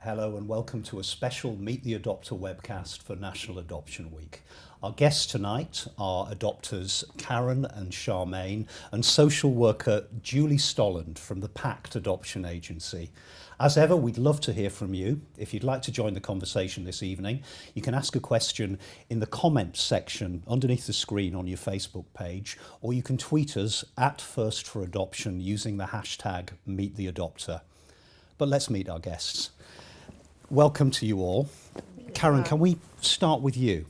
Hello and welcome to a special Meet the Adopter webcast for National Adoption Week. Our guests tonight are adopters Karen and Charmaine and social worker Julie Stolland from the PACT Adoption Agency. As ever, we'd love to hear from you. If you'd like to join the conversation this evening, you can ask a question in the comments section underneath the screen on your Facebook page, or you can tweet us at First for Adoption using the hashtag #MeetTheAdopter. But let's meet our guests. Welcome to you all. Karen, can we start with you?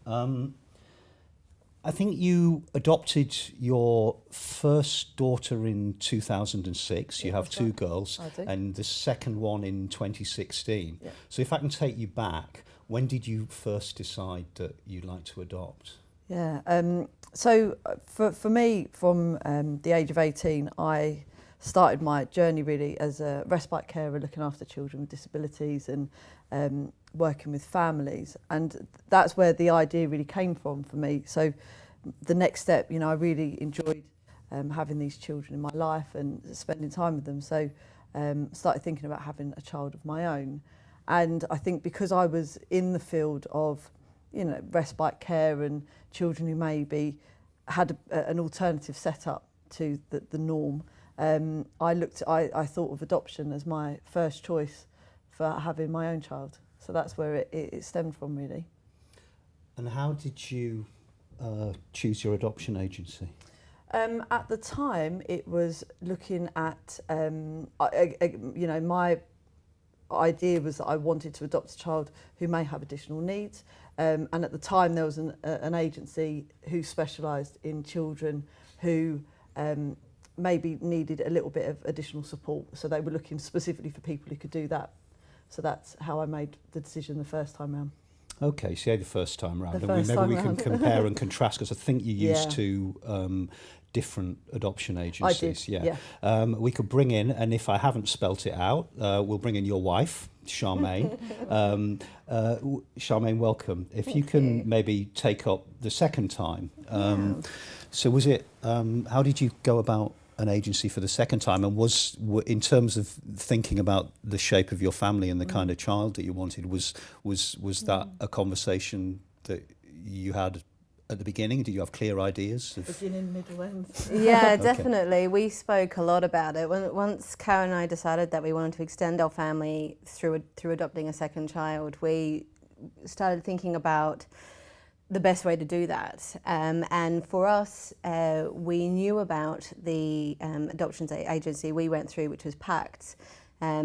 I think you adopted your first daughter in 2006. You have two girls, and the second one in 2016. Yeah. So if I can take you back, when did you first decide that you'd like to adopt? Yeah, so for me, from the age of 18, I started my journey really as a respite carer, looking after children with disabilities and working with families, and that's where the idea really came from for me. So the next step, I really enjoyed having these children in my life and spending time with them, so started thinking about having a child of my own. And I think because I was in the field of respite care and children who maybe had an alternative setup to the norm, I thought of adoption as my first choice for having my own child. So that's where it stemmed from, really. And how did you choose your adoption agency? At the time, it was looking at, my idea was that I wanted to adopt a child who may have additional needs. And at the time, there was an agency who specialised in children who maybe needed a little bit of additional support. So they were looking specifically for people who could do that. So that's how I made the decision the first time round. Okay, so yeah, the first time round. And maybe we can compare and contrast, because I think you used two different adoption agencies. I did, yeah. We could bring in, and if I haven't spelt it out, we'll bring in your wife, Charmaine. Charmaine, welcome. If you can maybe take up the second time. So was it, how did you go about an agency for the second time, and was in terms of thinking about the shape of your family and the kind of child that you wanted, was that a conversation that you had at the beginning? Did you have clear ideas? Beginning, middle, end. Yeah, definitely. We spoke a lot about it. Once Karen and I decided that we wanted to extend our family through adopting a second child, we started thinking about the best way to do that. And for us, we knew about the adoptions agency we went through, which was PACT,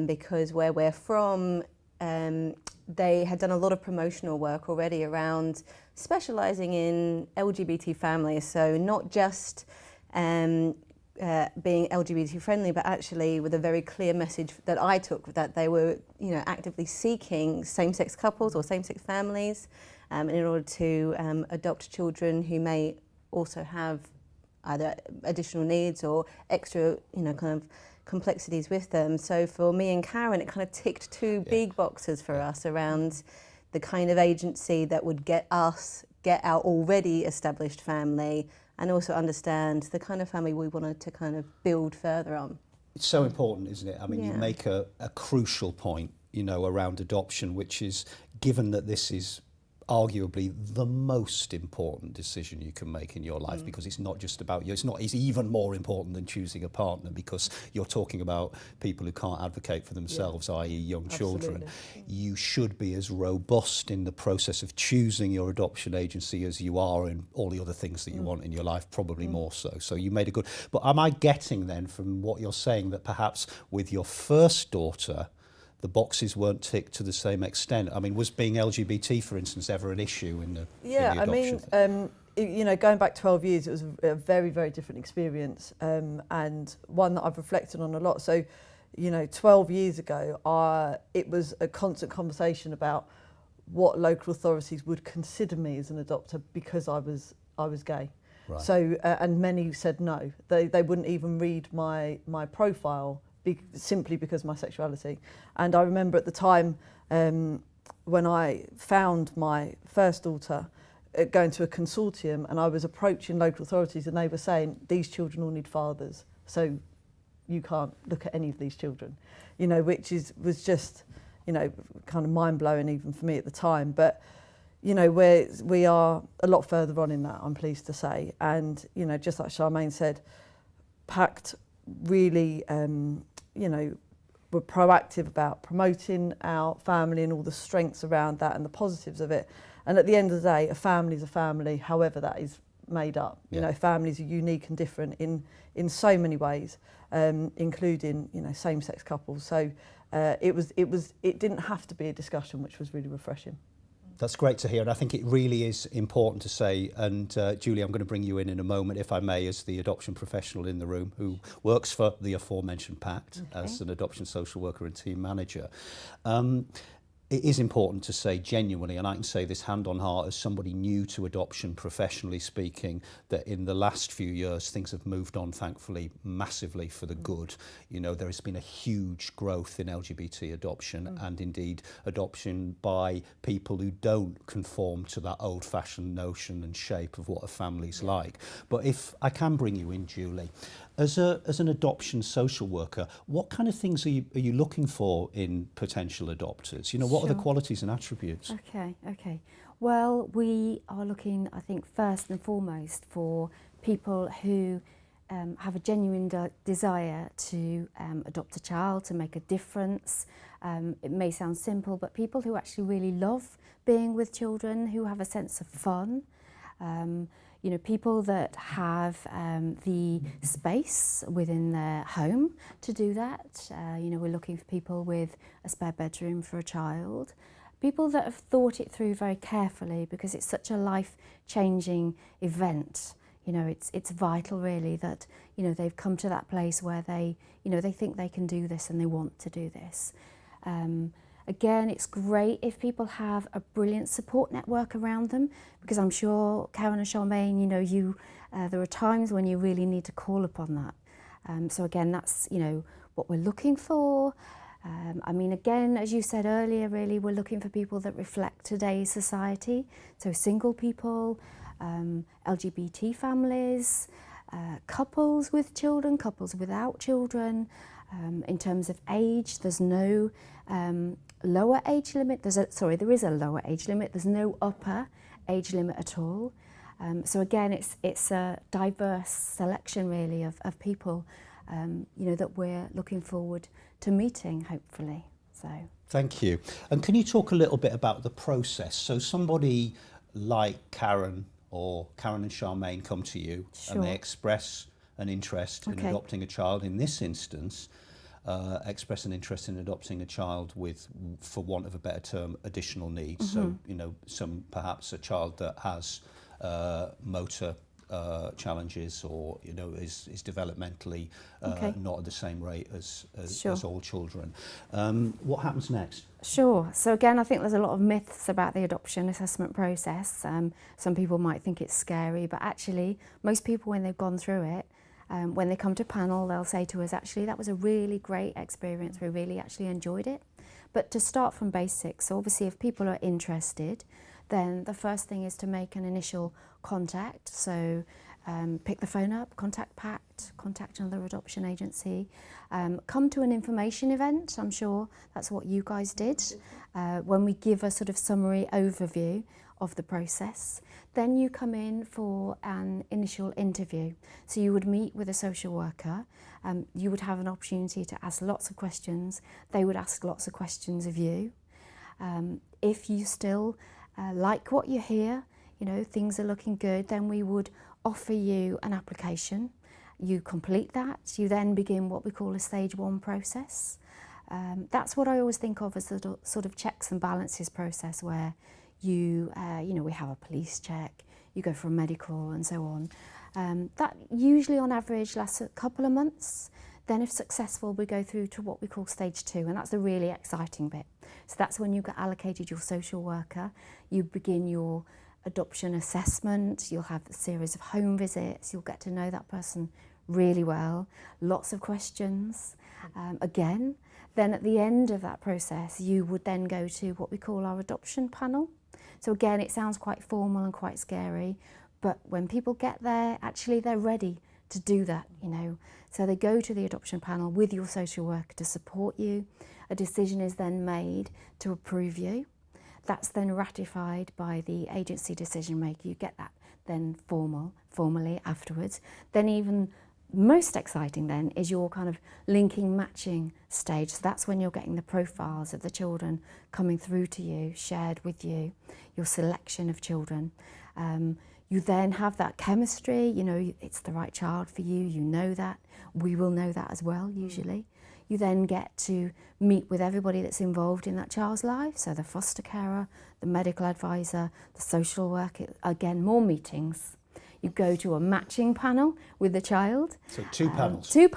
because where we're from, they had done a lot of promotional work already around specialising in LGBT families. So not just being LGBT friendly, but actually with a very clear message that I took, that they were actively seeking same-sex couples or same-sex families in order to adopt children who may also have either additional needs or extra, kind of complexities with them. So for me and Karen, it kind of ticked two big boxes for us around the kind of agency that would get our already established family and also understand the kind of family we wanted to kind of build further on. It's so important, isn't it? I mean, you make a crucial point, around adoption, which is, given that this is arguably the most important decision you can make in your life, because it's not just about you. It's even more important than choosing a partner, because you're talking about people who can't advocate for themselves, i.e. young children. You should be as robust in the process of choosing your adoption agency as you are in all the other things that you want in your life, probably more so. So you made a good... But am I getting then from what you're saying that perhaps with your first daughter, the boxes weren't ticked to the same extent? I mean, was being LGBT, for instance, ever an issue in the adoption thing? Going back 12 years, it was a very, very different experience, and one that I've reflected on a lot. So, 12 years ago, it was a constant conversation about what local authorities would consider me as an adopter because I was gay. Right. So, and many said no. They wouldn't even read my profile simply because of my sexuality. And I remember at the time when I found my first daughter, going to a consortium, and I was approaching local authorities and they were saying, these children all need fathers, so you can't look at any of these children, which was just you know, kind of mind-blowing even for me at the time. But, you know, we are a lot further on in that, I'm pleased to say. And, you know, just like Charmaine said, PACT really, you know, were proactive about promoting our family and all the strengths around that and the positives of it. And at the end of the day, a family is a family, however that is made up. You know, families are unique and different in so many ways, including, you know, same-sex couples. So it didn't have to be a discussion, which was really refreshing. That's great to hear, and I think it really is important to say, and Julie, I'm going to bring you in a moment, if I may, as the adoption professional in the room who works for the aforementioned PACT as an adoption social worker and team manager. It is important to say genuinely, and I can say this hand on heart as somebody new to adoption professionally speaking, that in the last few years things have moved on thankfully massively for the good. You know, there has been a huge growth in LGBT adoption and indeed adoption by people who don't conform to that old-fashioned notion and shape of what a family's like. But if I can bring you in, Julie, as an adoption social worker, what kind of things are you looking for in potential adopters? You know, what are the qualities and attributes? Okay. Well, we are looking, I think, first and foremost for people who have a genuine desire to adopt a child, to make a difference. It may sound simple, but people who actually really love being with children, who have a sense of fun. You know, people that have the space within their home to do that. You know, we're looking for people with a spare bedroom for a child. People that have thought it through very carefully, because it's such a life-changing event. You know, it's vital really that, you know, they've come to that place where they, you know, they think they can do this and they want to do this. Again, it's great if people have a brilliant support network around them, because I'm sure, Karen and Charmaine, you know, there are times when you really need to call upon that. So again, that's, you know, what we're looking for. I mean, again, as you said earlier, really, we're looking for people that reflect today's society. So single people, LGBT families, couples with children, couples without children. In terms of age, there's no lower age limit. There is a lower age limit. There's no upper age limit at all. So again, it's a diverse selection really of people, you know, that we're looking forward to meeting, hopefully. So. Thank you. And can you talk a little bit about the process? So somebody like Karen or Karen and Charmaine come to you and they express an interest in adopting a child. In this instance, express an interest in adopting a child with, for want of a better term, additional needs. So, you know, perhaps a child that has motor challenges, or, you know, is developmentally not at the same rate as all children. What happens next? Sure. So again, I think there's a lot of myths about the adoption assessment process. Some people might think it's scary, but actually most people, when they've gone through it, when they come to panel, they'll say to us, actually, that was a really great experience. We really actually enjoyed it. But to start from basics, so obviously if people are interested, then the first thing is to make an initial contact. So pick the phone up, contact PACT, contact another adoption agency, come to an information event. I'm sure that's what you guys did, when we give a sort of summary overview of the process. Then you come in for an initial interview. So you would meet with a social worker. You would have an opportunity to ask lots of questions. They would ask lots of questions of you. If you still like what you hear, you know, things are looking good, then we would offer you an application. You complete that. You then begin what we call a stage 1 process. That's what I always think of as the sort of checks and balances process, where you know, we have a police check, you go for a medical and so on. That usually on average lasts a couple of months. Then if successful, we go through to what we call stage 2, and that's the really exciting bit. So that's when you get allocated your social worker, you begin your adoption assessment, you'll have a series of home visits, you'll get to know that person really well, lots of questions. Again, then at the end of that process, you would then go to what we call our adoption panel. So again, it sounds quite formal and quite scary, but when people get there, actually they're ready to do that, So they go to the adoption panel with your social worker to support you. A decision is then made to approve you. That's then ratified by the agency decision maker. You get that then formally afterwards. Then even most exciting then is your kind of linking matching stage. So that's when you're getting the profiles of the children coming through to you, shared with you, your selection of children. You then have that chemistry, it's the right child for you, you know that. We will know that as well, usually. You then get to meet with everybody that's involved in that child's life, so the foster carer, the medical advisor, the social worker, again, more meetings. You go to a matching panel with the child. So two panels. Two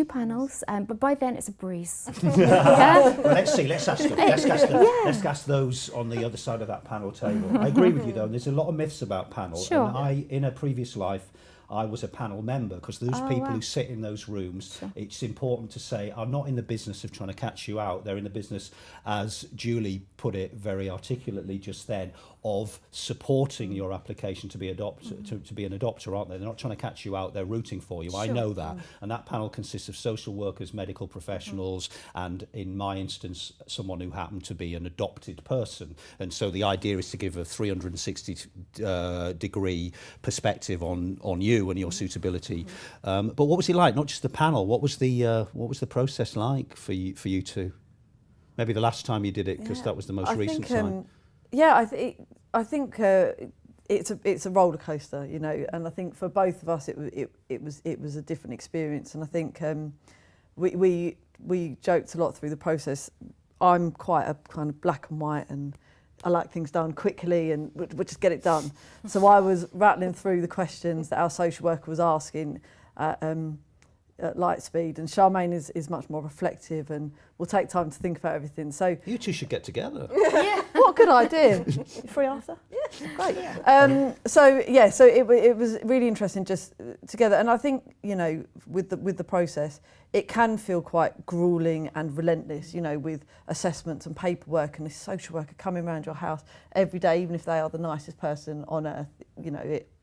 panels, but by then it's a breeze. Well, let's ask those on the other side of that panel table. I agree with you though, there's a lot of myths about panel. Sure. And in a previous life, I was a panel member, because those people who sit in those rooms, it's important to say, are not in the business of trying to catch you out. They're in the business, as Julie put it very articulately just then, of supporting your application to be to be an adopter, aren't they? They're not trying to catch you out, they're rooting for you. Sure. I know that. And that panel consists of social workers, medical professionals, and in my instance, someone who happened to be an adopted person. And so the idea is to give a 360 degree perspective on you and your suitability. But what was it like? Not just the panel. What was the process like for you to? Maybe the last time you did it, because that was the most recent time. I think it's a roller coaster, and I think for both of us it was a different experience. And I think we joked a lot through the process. I'm quite a kind of black and white, and I like things done quickly, and we'll just get it done. So I was rattling through the questions that our social worker was asking at light speed, and Charmaine is much more reflective and will take time to think about everything. So you two should get together. Yeah, what a good idea. You free after? Yeah, great. Yeah. So it was really interesting just together, and I think with the process, it can feel quite grueling and relentless, with assessments and paperwork, and this social worker coming around your house every day, even if they are the nicest person on earth.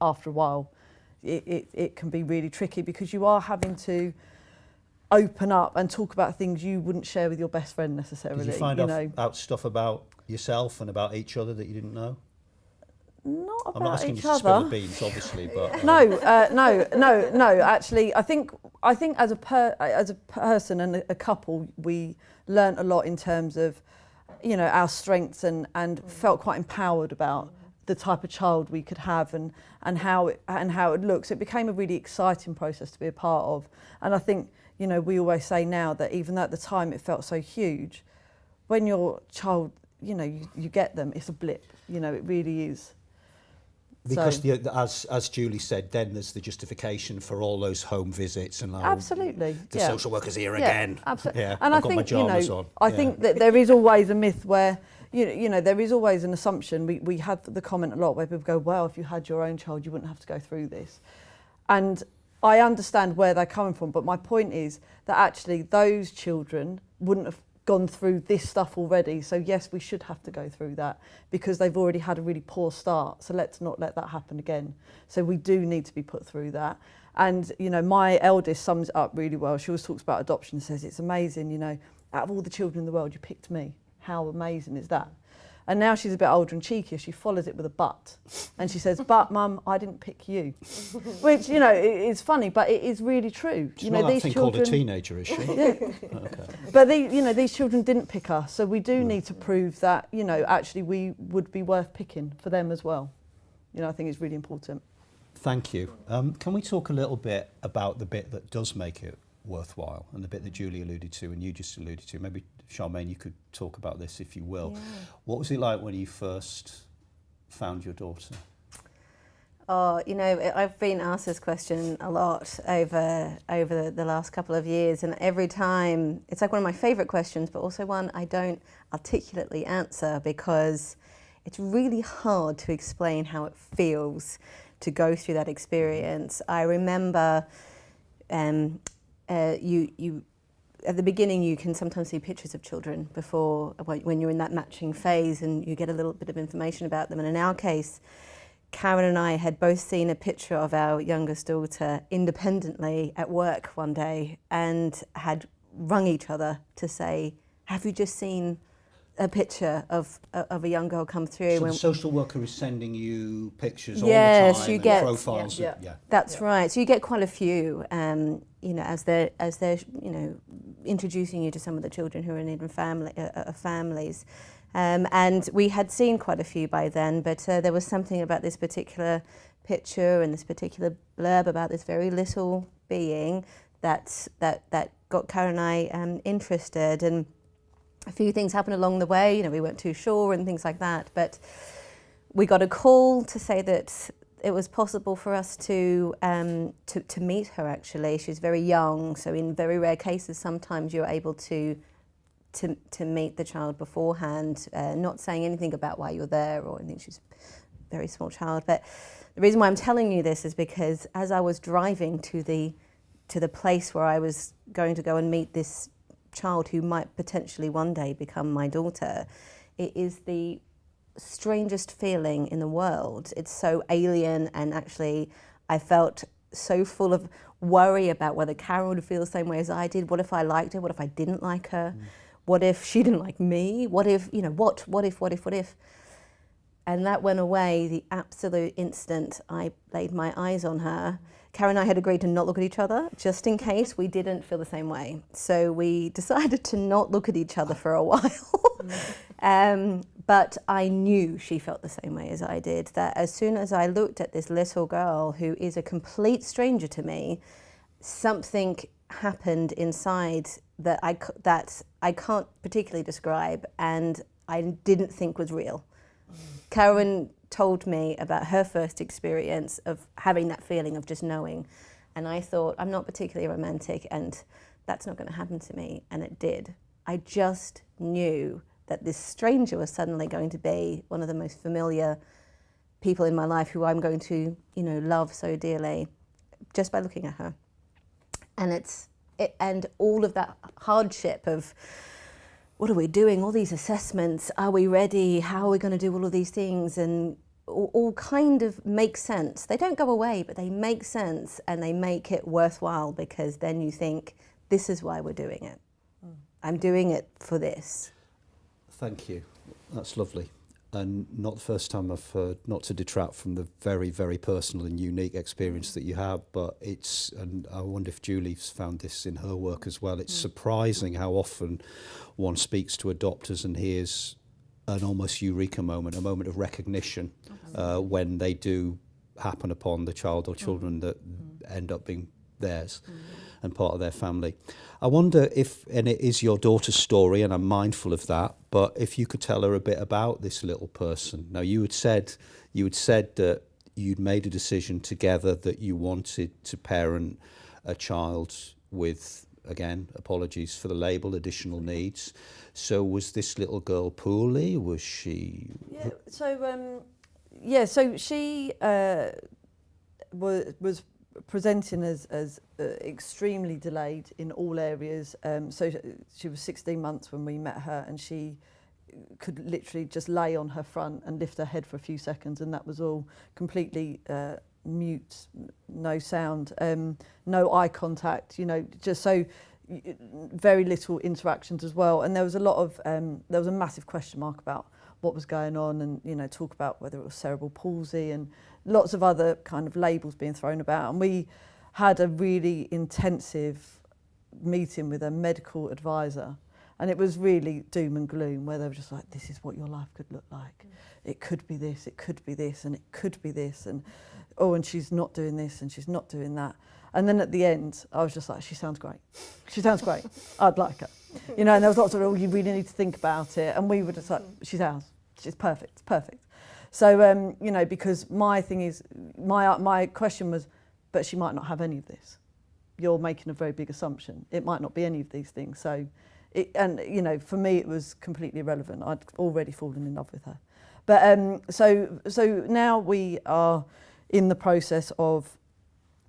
After a while, it can be really tricky, because you are having to open up and talk about things you wouldn't share with your best friend necessarily. Did you find out stuff about yourself and about each other that you didn't know? Not about I'm not asking each you to other. spill the beans, obviously, but no. Actually, I think as a person and a couple, we learnt a lot in terms of, our strengths and felt quite empowered about the type of child we could have and how it looks. It became a really exciting process to be a part of. And I think, we always say now that even though at the time it felt so huge, when your child, you get them, it's a blip. It really is. Because as Julie said, then there's the justification for all those home visits and absolutely the social workers here again. Absolutely. Yeah, and I've I got think my pajamas on. I think that there is always a myth where there is always an assumption. We had the comment a lot where people go, well, if you had your own child, you wouldn't have to go through this. And I understand where they're coming from, but my point is that actually those children wouldn't have gone through this stuff already. So yes, we should have to go through that, because they've already had a really poor start. So let's not let that happen again. So we do need to be put through that. And, my eldest sums it up really well. She always talks about adoption and says, it's amazing, out of all the children in the world, you picked me. How amazing is that? And now she's a bit older and cheekier. She follows it with a but. And she says, but Mum, I didn't pick you. Which, it's funny, but it is really true. She's not that thing called a teenager, is she? Yeah. Okay. But these children didn't pick us. So we do need to prove that, actually we would be worth picking for them as well. I think it's really important. Thank you. Can we talk a little bit about the bit that does make it worthwhile, and the bit that Julie alluded to and you just alluded to? Maybe Charmaine, you could talk about this if you will. Yeah. What was it like when you first found your daughter? Oh, I've been asked this question a lot over the last couple of years, and every time it's like one of my favourite questions, but also one I don't articulately answer, because it's really hard to explain how it feels to go through that experience. I remember you at the beginning, you can sometimes see pictures of children before, when you're in that matching phase, and you get a little bit of information about them. And in our case, Karen and I had both seen a picture of our youngest daughter independently at work one day and had rung each other to say, have you just seen a picture of a young girl come through? So the social worker is sending you pictures Yes, all the time, you and get- profiles. Yeah. Yeah. That's right. So you get quite a few, you know, as they're you know, introducing you to some of the children who are in families. And we had seen quite a few by then, but there was something about this particular picture and this particular blurb about this very little being that got Karen and I interested. And a few things happened along the way. You know, we weren't too sure and things like that. But we got a call to say that it was possible for us to meet her. Actually, she's very young, so in very rare cases, sometimes you're able to meet the child beforehand, not saying anything about why you're there or anything. She's a very small child. But the reason why I'm telling you this is because as I was driving to the place where I was going to go and meet this child who might potentially one day become my daughter, it is the strangest feeling in the world. It's so alien, and actually I felt so full of worry about whether Karen would feel the same way as I did. What if I liked her? What if I didn't like her? What if she didn't like me? What if, you know, what if? And that went away the absolute instant I laid my eyes on her. Karen and I had agreed to not look at each other, just in case we didn't feel the same way. So we decided to not look at each other for a while. But I knew she felt the same way as I did, that as soon as I looked at this little girl who is a complete stranger to me, something happened inside that I can't particularly describe, and I didn't think was real. Karen told me about her first experience of having that feeling of just knowing, and I thought, I'm not particularly romantic and that's not going to happen to me, and it did. I just knew that this stranger was suddenly going to be one of the most familiar people in my life who I'm going to, you know, love so dearly just by looking at her. And and all of that hardship of, what are we doing? All these assessments, are we ready? How are we going to do all of these things? And all kind of make sense. They don't go away, but they make sense, and they make it worthwhile, because then you think, this is why we're doing it. I'm doing it for this. Thank you. That's lovely. And not the first time I've heard, not to detract from the very, very personal and unique experience that you have, but it's, and I wonder if Julie's found this in her work as well, it's surprising how often one speaks to adopters and hears an almost eureka moment, a moment of recognition when they do happen upon the child or children that end up being theirs and part of their family. I wonder if, and it is your daughter's story, and I'm mindful of that, but if you could tell her a bit about this little person. Now, you had said that you'd made a decision together that you wanted to parent a child with, again, apologies for the label, additional needs. So was this little girl poorly? Was she... Yeah, so she was presenting as extremely delayed in all areas. So she was 16 months when we met her, and she could literally just lay on her front and lift her head for a few seconds, and that was all. Completely mute, no sound, no eye contact, you know, just so very little interactions as well. And there was a lot of, there was a massive question mark about what was going on, and, you know, talk about whether it was cerebral palsy and lots of other kind of labels being thrown about. And we had a really intensive meeting with a medical advisor, and it was really doom and gloom, where they were just like, this is what your life could look like. It could be this, it could be this, and it could be this, and oh, and she's not doing this and she's not doing that. And then at the end, I was just like, she sounds great. She sounds great. I'd like her. You know, and there was lots of, oh, you really need to think about it. And we were just like, she's ours. She's perfect. It's perfect. So, you know, because my thing is, my question was, but she might not have any of this. You're making a very big assumption. It might not be any of these things. So, and, you know, for me, it was completely irrelevant. I'd already fallen in love with her. But so now we are in the process of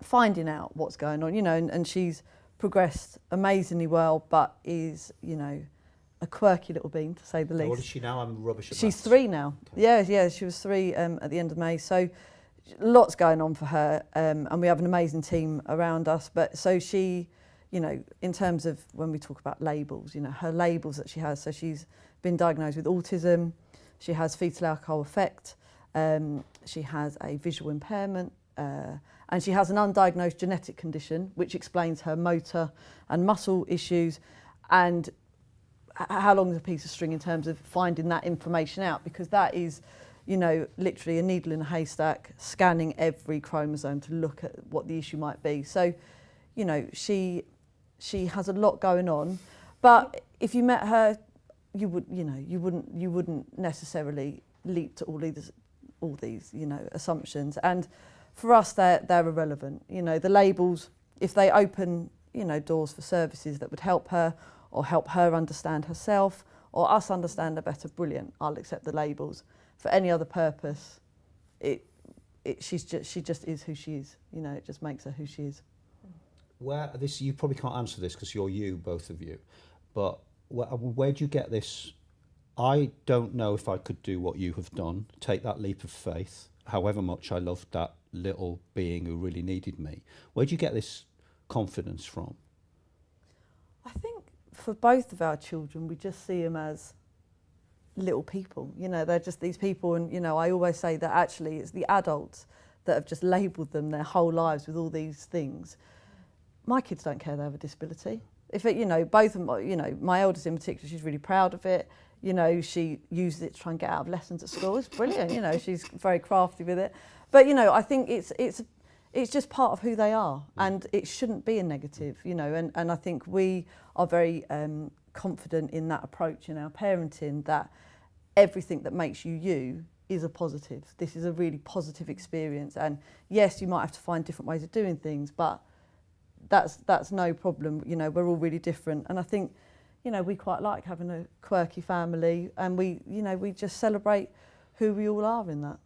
finding out what's going on, you know, and she's progressed amazingly well, but is, you know, a quirky little bean, to say the least. What is she now? I'm rubbish at She's maths. 3 now. Okay. Yeah, she was 3 at the end of May. So lots going on for her, and we have an amazing team around us. But so she, you know, in terms of when we talk about labels, you know, her labels that she has. So she's been diagnosed with autism. She has fetal alcohol effect. She has a visual impairment. And she has an undiagnosed genetic condition, which explains her motor and muscle issues. And how long is a piece of string in terms of finding that information out? Because that is, you know, literally a needle in a haystack, scanning every chromosome to look at what the issue might be. So, you know, she has a lot going on. But if you met her, you wouldn't necessarily leap to all these, you know, assumptions. And for us, they're irrelevant. You know, the labels, if they open, you know, doors for services that would help her or help her understand herself or us understand her better, brilliant. I'll accept the labels. For any other purpose, she just is who she is. You know, it just makes her who she is. You probably can't answer this because you're you, both of you, but where do you get this? I don't know if I could do what you have done, take that leap of faith, however much I loved that little being who really needed me. Where do you get this confidence from? I think for both of our children, we just see them as little people. You know, they're just these people, and, you know, I always say that actually it's the adults that have just labelled them their whole lives with all these things. My kids don't care they have a disability. If it, you know, both of them, you know, my eldest in particular, she's really proud of it. You know, she uses it to try and get out of lessons at school. It's brilliant. You know, she's very crafty with it. But, you know, I think it's just part of who they are, and it shouldn't be a negative, you know, and I think we are very confident in that approach in our parenting, that everything that makes you you is a positive. This is a really positive experience, and yes, you might have to find different ways of doing things, but that's no problem. You know, we're all really different, and I think, you know, we quite like having a quirky family, and we just celebrate who we all are in that.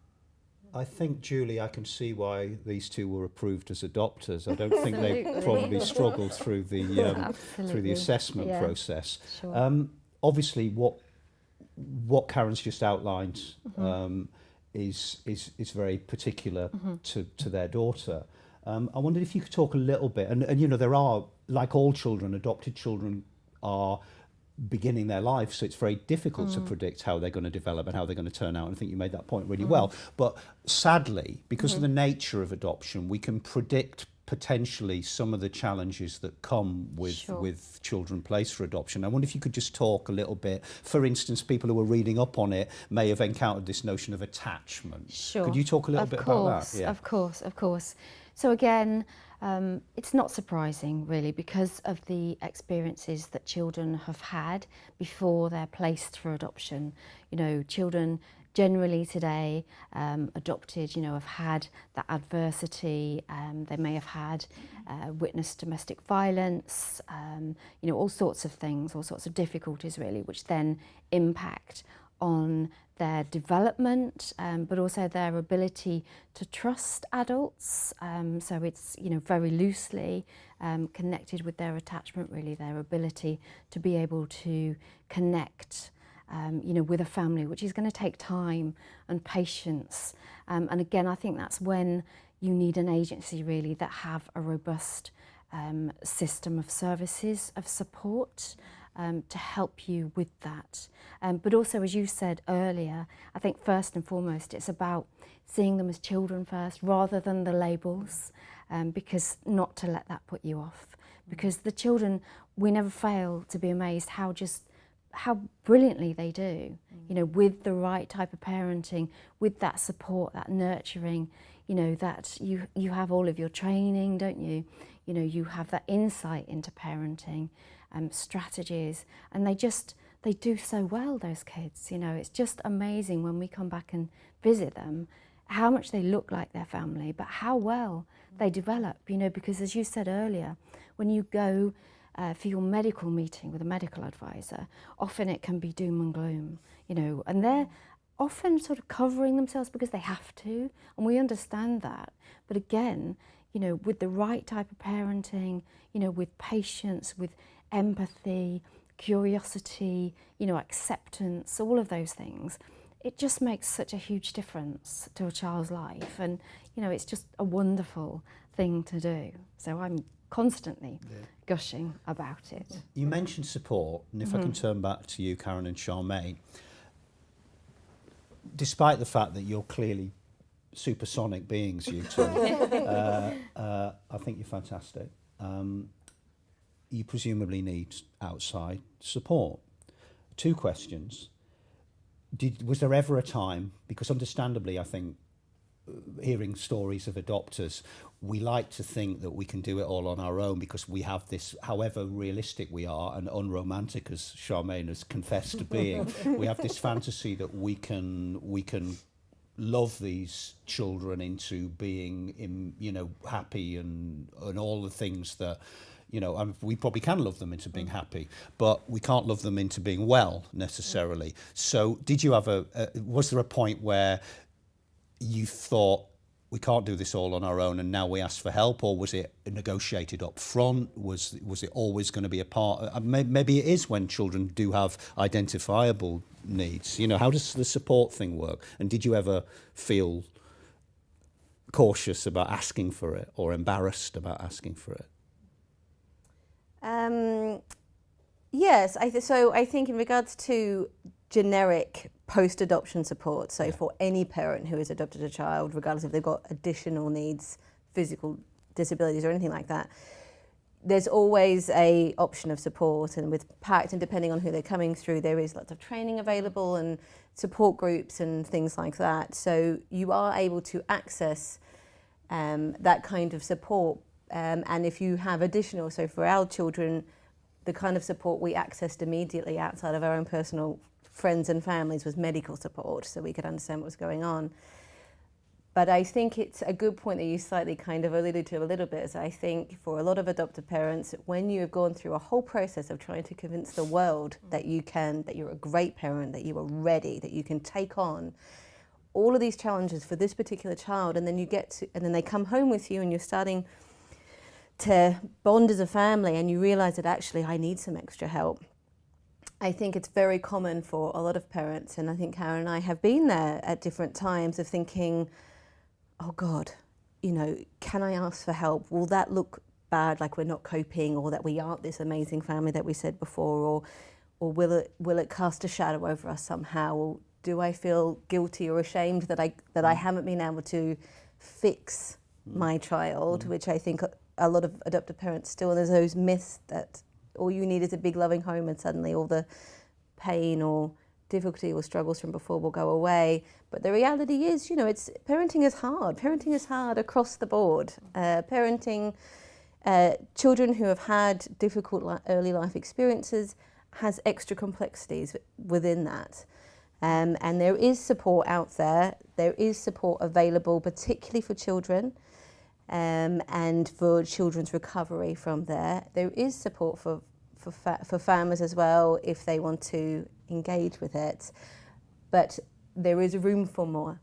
I think, Julie, I can see why these two were approved as adopters. I don't think they probably struggled through the assessment process. Sure. Obviously, what Karen's just outlined is very particular to their daughter. I wondered if you could talk a little bit, and you know, there are, like all children, adopted children are beginning their life, so it's very difficult to predict how they're going to develop and how they're going to turn out, and I think you made that point really well. But sadly, because of the nature of adoption, we can predict potentially some of the challenges that come with children placed for adoption. I wonder if you could just talk a little bit. For instance, people who are reading up on it may have encountered this notion of attachment. Sure. Could you talk a little bit about that? Yeah. Of course. So again, it's not surprising really, because of the experiences that children have had before they're placed for adoption. You know, children generally today adopted, you know, have had that adversity. They may have had witnessed domestic violence, you know, all sorts of things, all sorts of difficulties really, which then impact on their development, but also their ability to trust adults. So it's, you know, very loosely connected with their attachment, really, their ability to be able to connect, you know, with a family, which is going to take time and patience. And again, I think that's when you need an agency really that have a robust system of services, of support, to help you with that. But also, as you said earlier, I think first and foremost, it's about seeing them as children first rather than the labels, because not to let that put you off. Because the children, we never fail to be amazed how brilliantly they do, you know, with the right type of parenting, with that support, that nurturing, you know, that you have all of your training, don't you? You know, you have that insight into parenting, strategies, and they do so well, those kids. You know, it's just amazing when we come back and visit them, how much they look like their family, but how well they develop, you know, because as you said earlier, when you go for your medical meeting with a medical advisor, often it can be doom and gloom, you know, and they're often sort of covering themselves because they have to, and we understand that. But again, you know, with the right type of parenting, you know, with patience, with empathy, curiosity, you know, acceptance, all of those things, it just makes such a huge difference to a child's life, and it's just a wonderful thing to do. So I'm constantly gushing about it. You mentioned support, and if I can turn back to you, Karen and Charmaine, despite the fact that you're clearly supersonic beings, you two, I think you're fantastic. You presumably need outside support. 2 questions. Was there ever a time, because understandably I think hearing stories of adopters, we like to think that we can do it all on our own because we have this, however realistic we are and unromantic as Charmaine has confessed to being, we have this fantasy that we can love these children into being happy and all the things that and we probably can love them into being happy, but we can't love them into being well necessarily. So did you have was there a point where you thought we can't do this all on our own and now we ask for help, or was it negotiated up front? Was it always going to be a part? Maybe it is when children do have identifiable needs. How does the support thing work? And did you ever feel cautious about asking for it or embarrassed about asking for it? Yes, I think in regards to generic post-adoption support, so for any parent who has adopted a child, regardless if they've got additional needs, physical disabilities or anything like that, there's always a option of support. And with PACT, and depending on who they're coming through, there is lots of training available and support groups and things like that. So you are able to access that kind of support. And if you have additional, so for our children, the kind of support we accessed immediately outside of our own personal friends and families was medical support, so we could understand what was going on. But I think it's a good point that you slightly kind of alluded to a little bit, is I think for a lot of adoptive parents, when you have gone through a whole process of trying to convince the world that you're a great parent, that you are ready, that you can take on all of these challenges for this particular child, and then and then they come home with you and you're starting to bond as a family and you realise that actually I need some extra help. I think it's very common for a lot of parents, and I think Karen and I have been there at different times of thinking, oh God, can I ask for help? Will that look bad, like we're not coping, or that we aren't this amazing family that we said before, or will it cast a shadow over us somehow? Or do I feel guilty or ashamed that I haven't been able to fix my child, which I think a lot of adoptive parents still, and there's those myths that all you need is a big loving home and suddenly all the pain or difficulty or struggles from before will go away. But the reality is, parenting is hard. Parenting is hard across the board. Parenting children who have had difficult early life experiences has extra complexities within that. And there is support out there. There is support available, particularly for children. And for children's recovery from there. There is support for families as well if they want to engage with it. But there is room for more,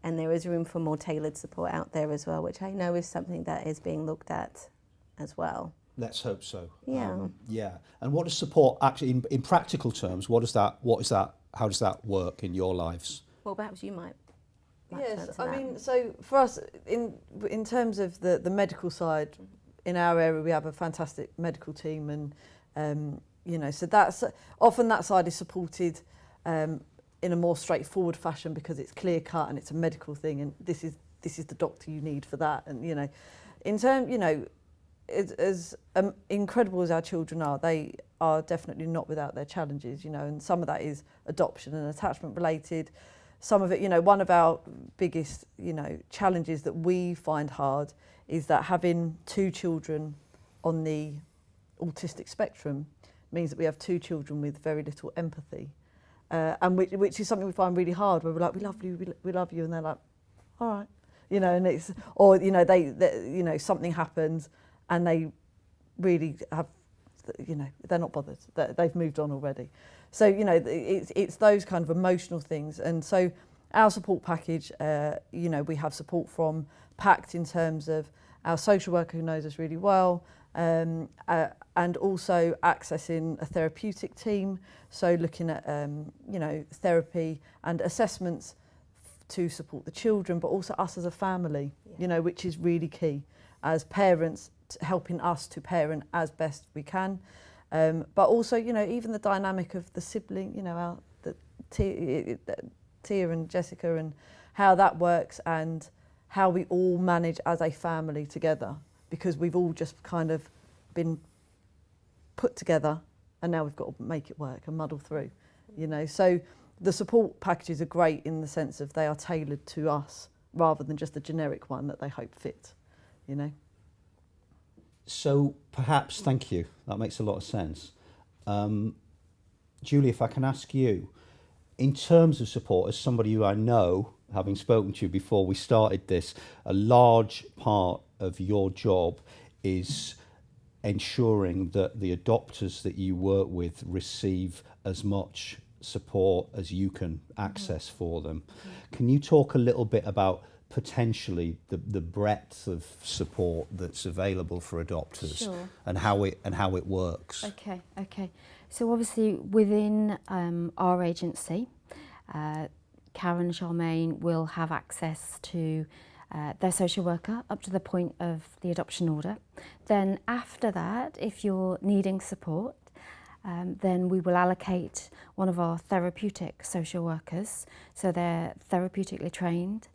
and there is room for more tailored support out there as well, which I know is something that is being looked at as well. Let's hope so. Yeah. And what does support actually, in practical terms, how does that work in your lives? Well, perhaps you might. Yes, I mean, so for us, in terms of the medical side, in our area we have a fantastic medical team, and so that's often that side is supported in a more straightforward fashion because it's clear cut and it's a medical thing, and this is the doctor you need for that, and in terms, as incredible as our children are, they are definitely not without their challenges, and some of that is adoption and attachment related. Some of it, one of our biggest, challenges that we find hard is that having 2 children on the autistic spectrum means that we have 2 children with very little empathy, and which is something we find really hard. Where we're like, we love you, and they're like, all right, and it's, or they something happens, and they really have, they're not bothered. They've moved on already. So, it's those kind of emotional things. And so our support package, we have support from PACT in terms of our social worker who knows us really well, and also accessing a therapeutic team, so looking at therapy and assessments to support the children, but also us as a family, which is really key as parents, helping us to parent as best we can, but also even the dynamic of the sibling, Tia and Jessica, and how that works and how we all manage as a family together, because we've all just kind of been put together and now we've got to make it work and muddle through, So the support packages are great in the sense of they are tailored to us rather than just a generic one that they hope fits, So perhaps, thank you, that makes a lot of sense. Julie, if I can ask you, in terms of support, as somebody who I know, having spoken to you before we started this, a large part of your job is ensuring that the adopters that you work with receive as much support as you can access for them. Can you talk a little bit about potentially the breadth of support that's available for adopters? Sure. and how it works? Okay. So obviously within our agency, Karen and Charmaine will have access to their social worker up to the point of the adoption order. Then after that, if you're needing support, then we will allocate one of our therapeutic social workers. So they're therapeutically trained.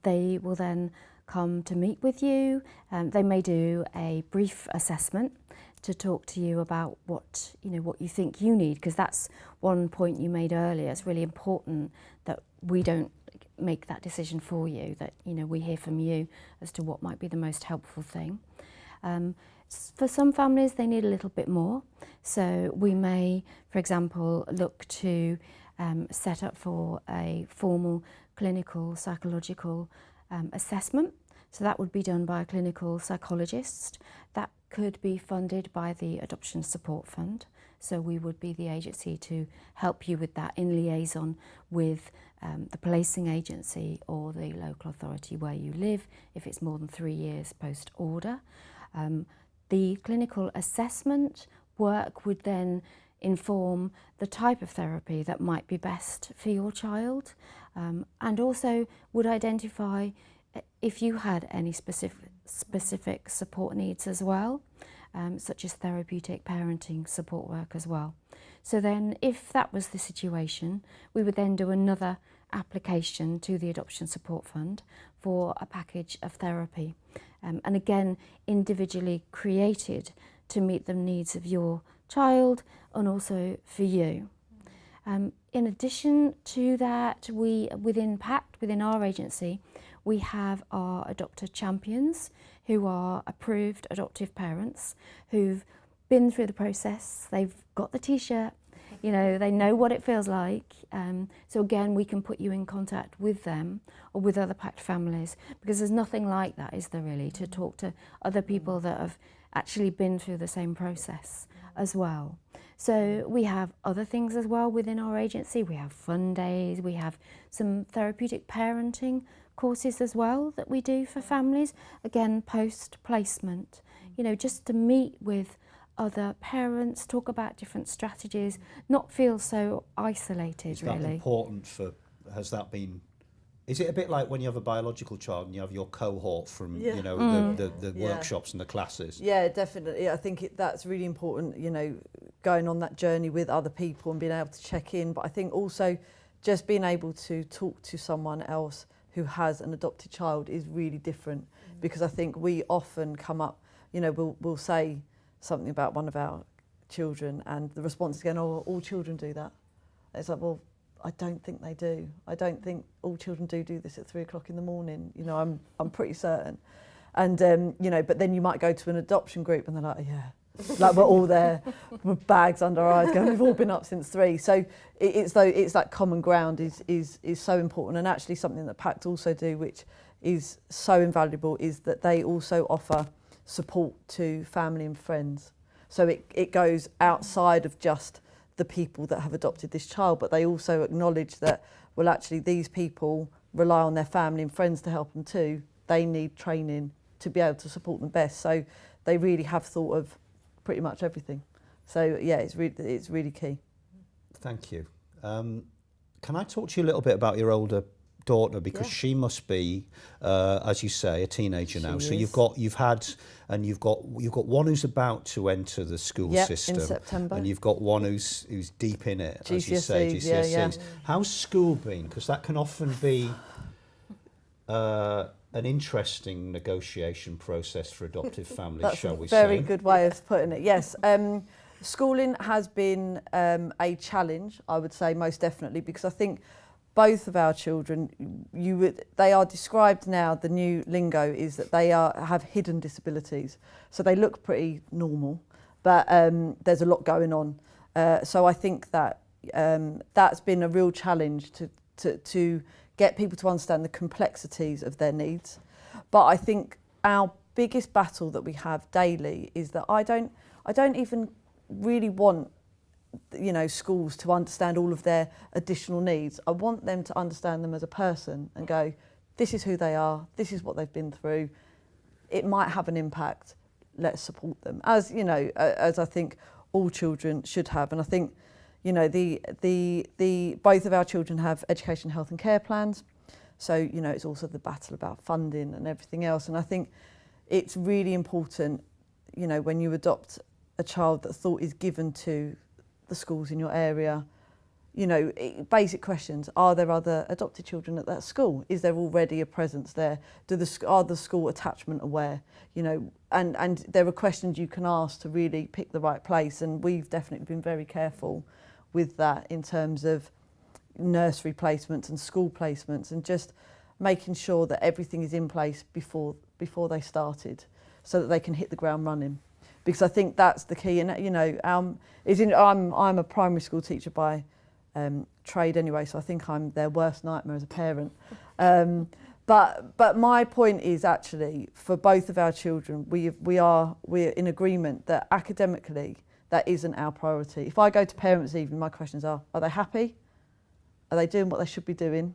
They will then come to meet with you. They may do a brief assessment to talk to you about what you think you need, because that's one point you made earlier. It's really important that we don't make that decision for you, that we hear from you as to what might be the most helpful thing. For some families, they need a little bit more. So we may, for example, look to set up for a formal clinical psychological assessment. So that would be done by a clinical psychologist. That could be funded by the Adoption Support Fund. So we would be the agency to help you with that in liaison with the policing agency or the local authority where you live, if it's more than 3 years post-order. The clinical assessment work would then inform the type of therapy that might be best for your child, and also would identify if you had any specific support needs as well, such as therapeutic parenting support work as well. So then if that was the situation, we would then do another application to the Adoption Support Fund for a package of therapy, and again individually created to meet the needs of your child and also for you. In addition to that, we within PACT, within our agency, we have our adopter champions, who are approved adoptive parents who've been through the process. They've got the t-shirt, they know what it feels like. So again, we can put you in contact with them or with other PACT families, because there's nothing like that, is there really, to talk to other people that have actually been through the same process as well. So we have other things as well within our agency. We have fun days, we have some therapeutic parenting courses as well that we do for families, again post-placement, just to meet with other parents, talk about different strategies, not feel so isolated. Is that really important is it a bit like when you have a biological child and you have your cohort from the workshops and the classes? Yeah, definitely. I think that's really important, going on that journey with other people and being able to check in. But I think also just being able to talk to someone else who has an adopted child is really different, because I think we often come up, we'll say something about one of our children and the response is going, oh, all children do that. It's like, well, I don't think they do. I don't think all children do this at 3 o'clock in the morning. I'm pretty certain. And, but then you might go to an adoption group and they're like, oh, yeah, like we're all there with bags under our eyes going, we've all been up since 3. So it's that common ground is so important. And actually something that PACT also do, which is so invaluable, is that they also offer support to family and friends. So it goes outside of just the people that have adopted this child, but they also acknowledge that, well, actually these people rely on their family and friends to help them too. They need training to be able to support them best. So they really have thought of pretty much everything. So yeah, it's really key. Thank you. Can I talk to you a little bit about your older daughter, because she must be, as you say, a teenager now. So you've got one who's about to enter the school system in September, and you've got one who's deep in it, GCSEs, as you say, GCSEs. Yeah. How's school been? Because that can often be an interesting negotiation process for adoptive families, shall we say? That's a very good way of putting it. Yes. Schooling has been a challenge, I would say, most definitely, because I think both of our children, they are described now, the new lingo is that they have hidden disabilities. So they look pretty normal, but there's a lot going on. So I think that that's been a real challenge to get people to understand the complexities of their needs. But I think our biggest battle that we have daily is that I don't even really want schools to understand all of their additional needs. I want them to understand them as a person and go, this is who they are, this is what they've been through. It might have an impact, let's support them. As as I think all children should have. And I think, the both of our children have education, health and care plans. So, it's also the battle about funding and everything else. And I think it's really important, when you adopt a child that thought is given to the schools in your area, basic questions. Are there other adopted children at that school? Is there already a presence there? Are the school attachment aware? And there are questions you can ask to really pick the right place. And we've definitely been very careful with that in terms of nursery placements and school placements, and just making sure that everything is in place before they started, so that they can hit the ground running. Because I think that's the key. And I'm a primary school teacher by trade anyway, so I think I'm their worst nightmare as a parent. But my point is, actually, for both of our children, we're in agreement that academically that isn't our priority. If I go to parents' evening, my questions are they happy? Are they doing what they should be doing?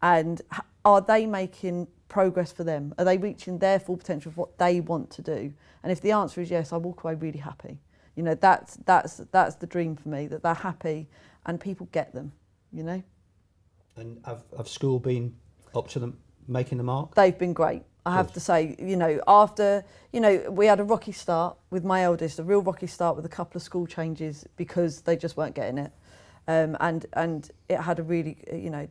And are they making progress for them? Are they reaching their full potential of what they want to do? And if the answer is yes, I walk away really happy. That's the dream for me, that they're happy and people get them, And have school been up to them making the mark? They've been great. I have to say, after, we had a rocky start with my eldest, a real rocky start with a couple of school changes because they just weren't getting it. And it had a really,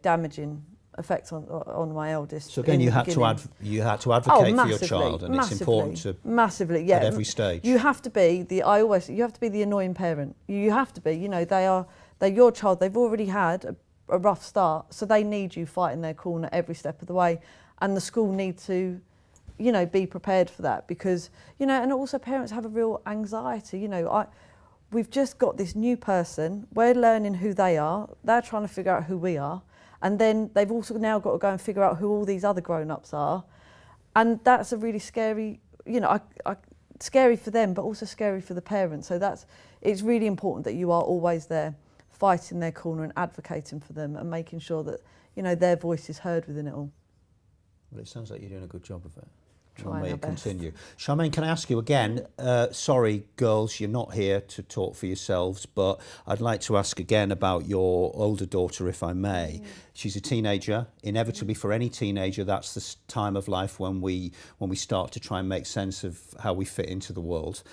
damaging effect on my eldest. So again, you had to advocate for your child, and it's important to massively, at every stage. You have to be the annoying parent. You have to be. They're your child. They've already had a rough start, so they need you fighting their corner every step of the way, and the school need to, be prepared for that, because and also parents have a real anxiety. We've just got this new person. We're learning who they are. They're trying to figure out who we are. And then they've also now got to go and figure out who all these other grown-ups are. And that's a really scary, scary for them, but also scary for the parents. So it's really important that you are always there, fighting their corner and advocating for them and making sure that, their voice is heard within it all. Well, it sounds like you're doing a good job of it. Trying our best. Continue. Charmaine, can I ask you again, sorry girls, you're not here to talk for yourselves, but I'd like to ask again about your older daughter, if I may. She's a teenager. Inevitably for any teenager, that's the time of life when we start to try and make sense of how we fit into the world.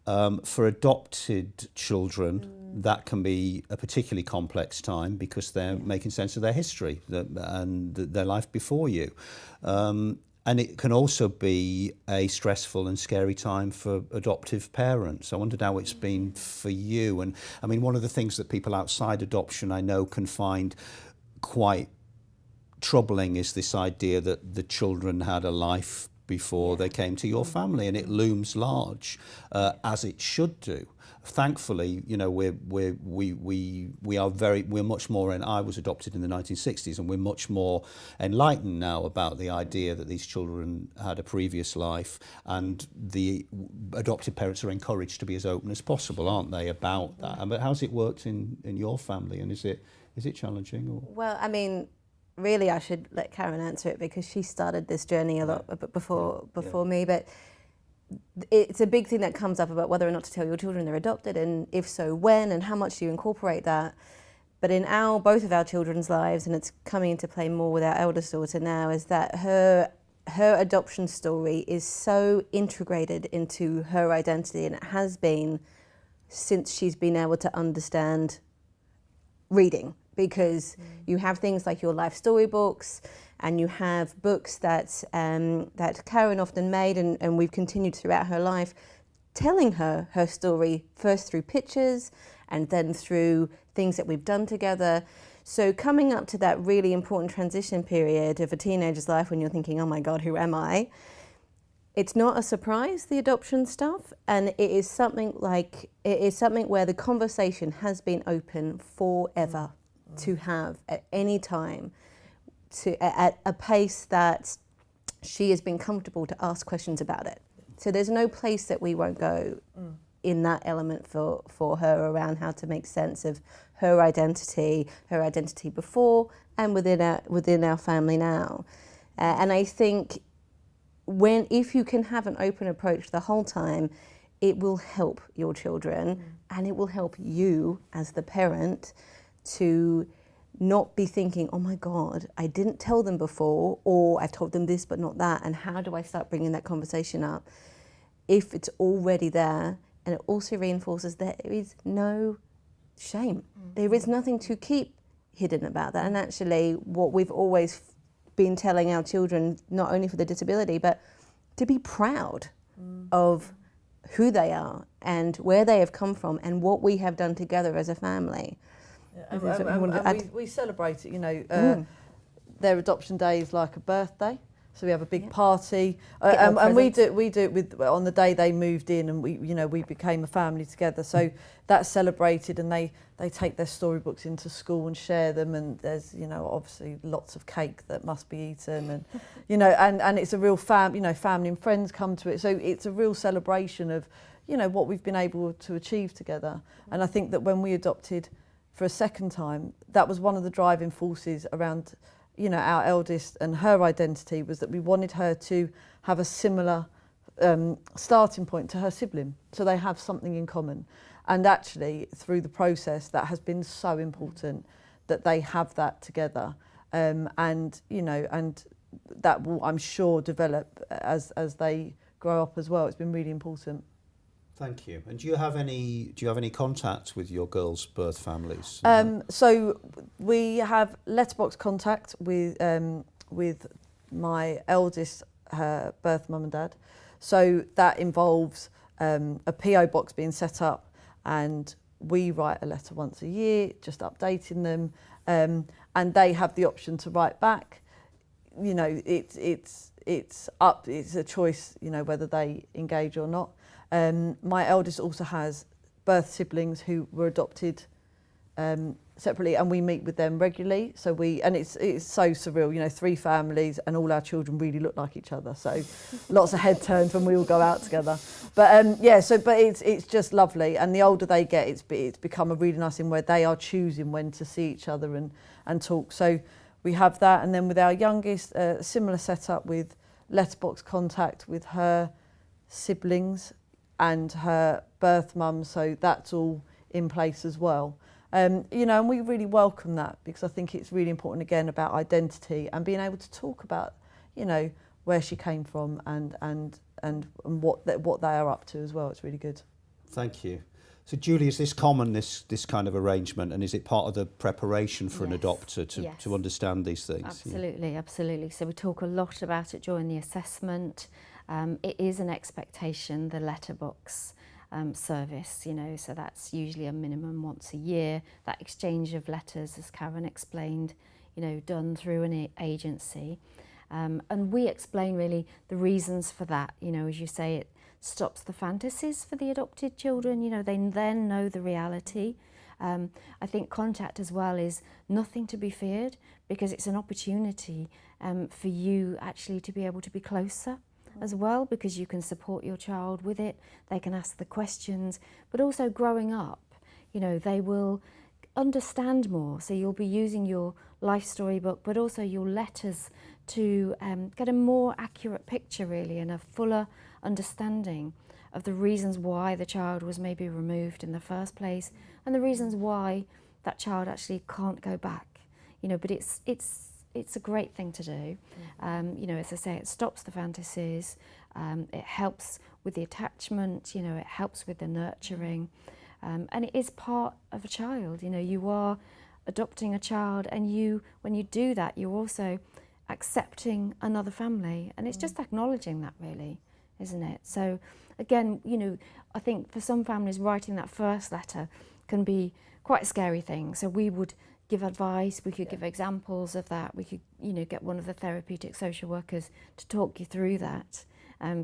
For adopted children, that can be a particularly complex time because they're making sense of their history and their life before you. And it can also be a stressful and scary time for adoptive parents. I wondered how it's been for you. And I mean, one of the things that people outside adoption I know can find quite troubling is this idea that the children had a life before they came to your family, and it looms large, as it should do. Thankfully, we're much more, and I was adopted in the 1960s, and we're much more enlightened now about the idea that these children had a previous life, and the adopted parents are encouraged to be as open as possible, aren't they, about that? But how's it worked in your family, and is it challenging? Or? Well, I mean, really, I should let Karen answer it because she started this journey a lot before me. But it's a big thing that comes up about whether or not to tell your children they're adopted, and if so, when, and how much do you incorporate that. But in both of our children's lives, and it's coming into play more with our eldest daughter now, is that her adoption story is so integrated into her identity, and it has been since she's been able to understand reading, because you have things like your life storybooks, and you have books that Karen often made, and we've continued throughout her life, telling her story first through pictures and then through things that we've done together. So coming up to that really important transition period of a teenager's life when you're thinking, oh my God, who am I? It's not a surprise, the adoption stuff, and it is something where the conversation has been open forever to have at any time, at a pace that she has been comfortable to ask questions about it. So there's no place that we won't go in that element for her around how to make sense of her identity before and within our family now. And I think if you can have an open approach the whole time, it will help your children and it will help you as the parent to not be thinking, oh my God, I didn't tell them before, or I told them this but not that, and how do I start bringing that conversation up? If it's already there, and it also reinforces that there is no shame. There is nothing to keep hidden about that. And actually what we've always been telling our children, not only for the disability, but to be proud of who they are and where they have come from and what we have done together as a family. And we celebrate it, their adoption day is like a birthday. So we have a big party, and we do it with on the day they moved in, and we became a family together. So that's celebrated, and they take their storybooks into school and share them. And there's obviously lots of cake that must be eaten, and and it's a real family and friends come to it. So it's a real celebration of what we've been able to achieve together. And I think that when we adopted for a second time, that was one of the driving forces around our eldest and her identity, was that we wanted her to have a similar starting point to her sibling, so they have something in common. And actually through the process that has been so important that they have that together, and that will, I'm sure, develop as they grow up as well. It's been really important. Thank you. And do you have any contact with your girls' birth families? So we have letterbox contact with my eldest, her birth mum and dad. So that involves a PO box being set up, and we write a letter once a year, just updating them, and they have the option to write back. It's a choice, whether they engage or not. My eldest also has birth siblings who were adopted separately, and we meet with them regularly. So it's so surreal, 3 families and all our children really look like each other. So lots of head turns when we all go out together. But it's just lovely. And the older they get, it's become a really nice thing where they are choosing when to see each other and talk. So we have that, and then with our youngest, similar setup with letterbox contact with her siblings and her birth mum, so that's all in place as well. And we really welcome that, because I think it's really important, again, about identity and being able to talk about, where she came from and what they are up to as well. It's really good. Thank you. So Julie, is this common, this kind of arrangement, and is it part of the preparation for an adopter to understand these things? Absolutely. So we talk a lot about it during the assessment. It is an expectation, the letterbox service, so that's usually a minimum once a year. That exchange of letters, as Karen explained, done through an agency. And we explain really the reasons for that. As you say, it stops the fantasies for the adopted children. They then know the reality. I think contact as well is nothing to be feared, because it's an opportunity for you actually to be able to be closer as well, because you can support your child with it. They can ask the questions, but also growing up, they will understand more. So you'll be using your life story book, but also your letters to get a more accurate picture really and a fuller understanding of the reasons why the child was maybe removed in the first place and the reasons why that child actually can't go back. You know, but it's a great thing to do. You know, as I say, it stops the fantasies, it helps with the attachment, you know, it helps with the nurturing, and it is part of a child. You know, you are adopting a child, and when you do that, you're also accepting another family, and it's just acknowledging that, really, isn't it? So again, you know, I think for some families writing that first letter can be quite a scary thing. So we would give advice, we could give examples of that, we could, you know, get one of the therapeutic social workers to talk you through that,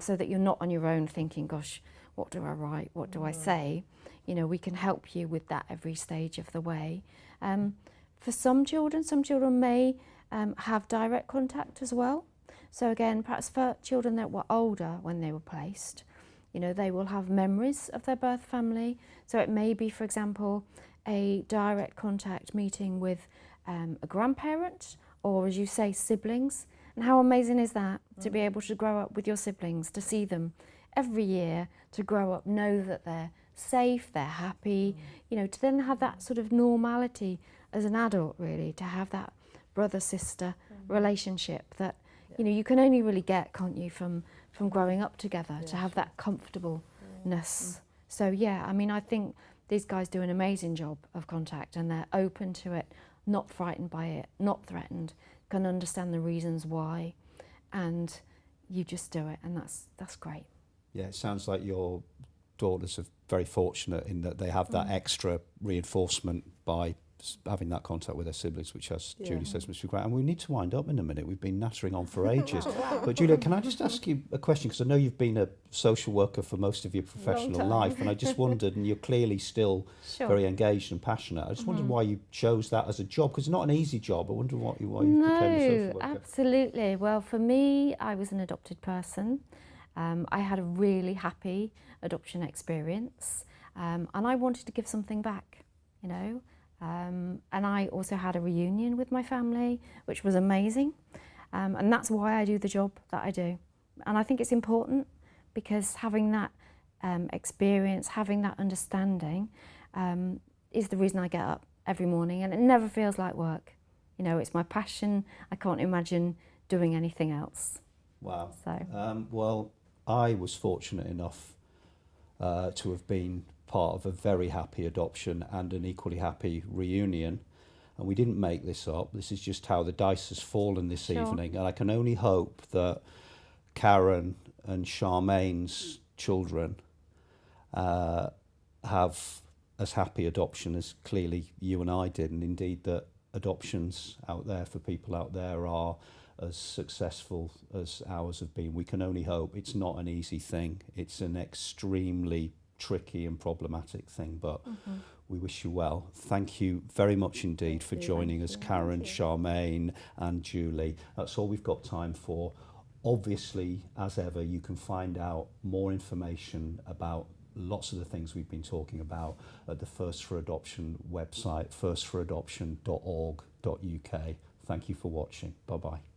so that you're not on your own thinking, gosh, what do I write, what do I say? You know, we can help you with that every stage of the way. For some children may have direct contact as well. So again, perhaps for children that were older when they were placed, you know, they will have memories of their birth family. So it may be, for example, a direct contact meeting with a grandparent, or as you say, siblings. And how amazing is that, to be able to grow up with your siblings, to see them every year, to grow up, know that they're safe, they're happy, you know, to then have that sort of normality as an adult, really, to have that brother-sister relationship that, you know, you can only really get, can't you, from growing up together, to have that comfortableness. So yeah, I mean, I think these guys do an amazing job of contact, and they're open to it, not frightened by it, not threatened, can understand the reasons why, and you just do it, and that's great. Yeah, it sounds like your daughters are very fortunate in that they have that extra reinforcement by having that contact with their siblings, which, as Julie says, must be great. And we need to wind up in a minute. We've been nattering on for ages. But Julia, can I just ask you a question? Because I know you've been a social worker for most of your professional life, and I just wondered, and you're clearly still very engaged and passionate. I just wondered why you chose that as a job, because it's not an easy job. I wonder why you became a social worker. Absolutely. Well, for me, I was an adopted person. I had a really happy adoption experience, and I wanted to give something back, you know. And I also had a reunion with my family, which was amazing. And that's why I do the job that I do. And I think it's important, because having that experience, having that understanding is the reason I get up every morning, and it never feels like work. You know, it's my passion. I can't imagine doing anything else. Wow. So. Well, I was fortunate enough to have been part of a very happy adoption and an equally happy reunion, and we didn't make this up. This is just how the dice has fallen this evening, and I can only hope that Karen and Charmaine's children have as happy adoption as clearly you and I did, and indeed that adoptions out there for people out there are as successful as ours have been. We can only hope. It's not an easy thing. It's an extremely tricky and problematic thing, but we wish you well. Thank you very much indeed for joining us, Karen, Charmaine and Julie. That's all we've got time for. Obviously, as ever, you can find out more information about lots of the things we've been talking about at the First for Adoption website, firstforadoption.org.uk. Thank you for watching. Bye-bye.